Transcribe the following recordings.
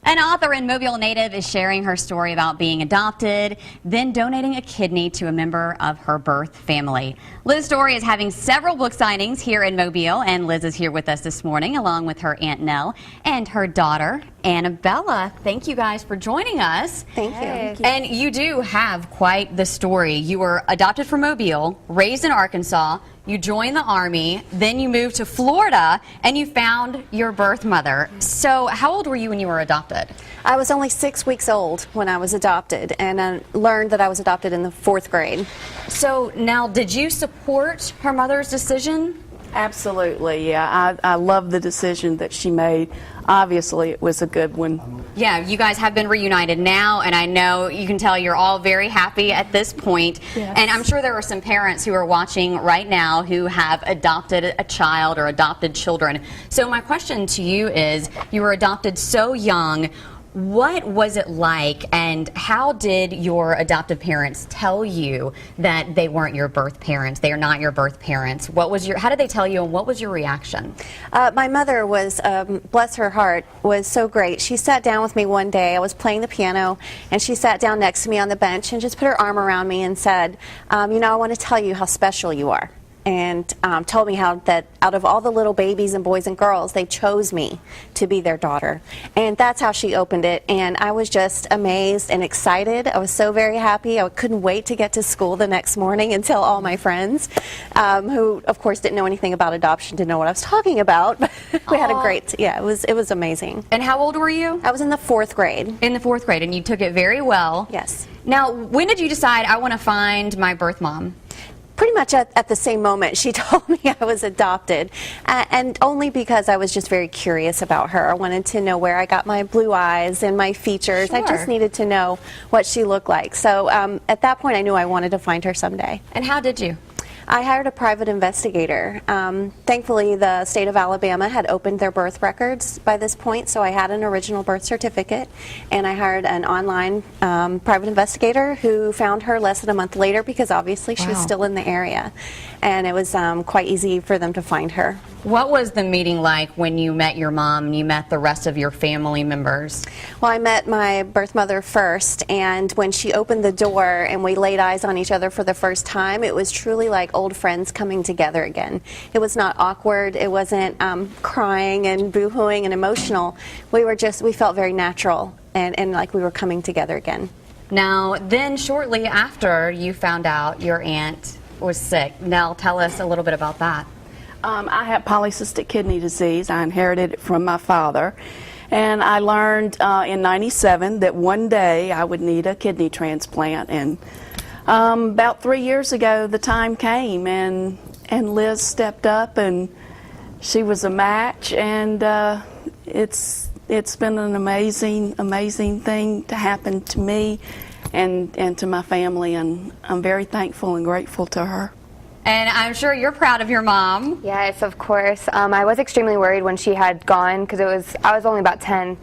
An author and Mobile native is sharing her story about being adopted, then donating a kidney to a member of her birth family. Liz Story is having several book signings here in Mobile, and Liz is here with us this morning along with her Aunt Nell and her daughter, Annabella. Thank you guys for joining us. Thank you. Hey. And you do have quite the story. You were adopted from Mobile, raised in Arkansas, you joined the Army, then you moved to Florida, and you found your birth mother. So how old were you when you were adopted? I was only 6 weeks old when I was adopted, and I learned that I was adopted in the 4th grade. So now, did you support her mother's decision? Absolutely, yeah. I love the decision that she made. Obviously, it was a good one. Yeah, you guys have been reunited now, and I know you can tell you're all very happy at this point. Yes. And I'm sure there are some parents who are watching right now who have adopted a child or adopted children. So my question to you is, you were adopted so young. What was it like, and how did your adoptive parents tell you that they weren't your birth parents? They are not your birth parents. How did they tell you, and what was your reaction? My mother was, bless her heart, was so great. She sat down with me one day. I was playing the piano, and she sat down next to me on the bench and just put her arm around me and said, you know, I want to tell you how special you are. And told me how that out of all the little babies and boys and girls, they chose me to be their daughter. And that's how she opened it. And I was just amazed and excited. I was so very happy. I couldn't wait to get to school the next morning and tell all my friends, who of course didn't know anything about adoption, didn't know what I was talking about. We had a great, yeah, it was amazing. And how old were you? I was in the 4th grade. In the 4th grade, and you took it very well. Yes. Now, when did you decide, I want to find my birth mom? Pretty much at the same moment she told me I was adopted, and only because I was just very curious about her. I wanted to know where I got my blue eyes and my features. Sure. I just needed to know what she looked like. So at that point I knew I wanted to find her someday. And how did you? I hired a private investigator. Thankfully, the state of Alabama had opened their birth records by this point, so I had an original birth certificate, and I hired an online private investigator who found her less than a month later because obviously she was still in the area, and it was quite easy for them to find her. What was the meeting like when you met your mom and you met the rest of your family members? Well, I met my birth mother first, and when she opened the door and we laid eyes on each other for the first time, it was truly like old friends coming together again. It was not awkward. It wasn't crying and boo-hooing and emotional. We felt very natural and like we were coming together again. Now, then shortly after you found out your aunt was sick. Nell, tell us a little bit about that. I have polycystic kidney disease. I inherited it from my father. And I learned in '97 that one day I would need a kidney transplant. And about 3 years ago, the time came, and Liz stepped up, and she was a match. And it's been an amazing thing to happen to me and to my family. And I'm very thankful and grateful to her. And I'm sure you're proud of your mom. Yes, of course. I was extremely worried when she had gone because I was only about 10,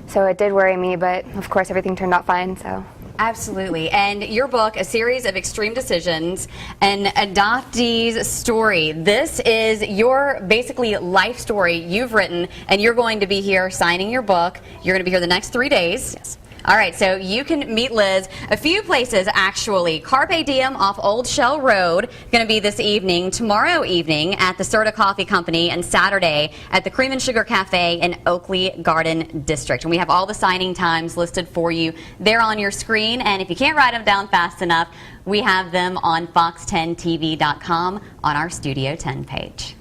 so it did worry me, but of course everything turned out fine. So. Absolutely. And your book, A Series of Extreme Decisions, An Adoptee's Story. This is your basically life story you've written, and you're going to be here signing your book. You're going to be here the next 3 days. Yes. All right, so you can meet Liz a few places, actually. Carpe Diem off Old Shell Road, going to be this evening, tomorrow evening at the Serta Coffee Company, and Saturday at the Cream and Sugar Cafe in Oakley Garden District. And we have all the signing times listed for you there on your screen, and if you can't write them down fast enough, we have them on fox10tv.com on our Studio 10 page.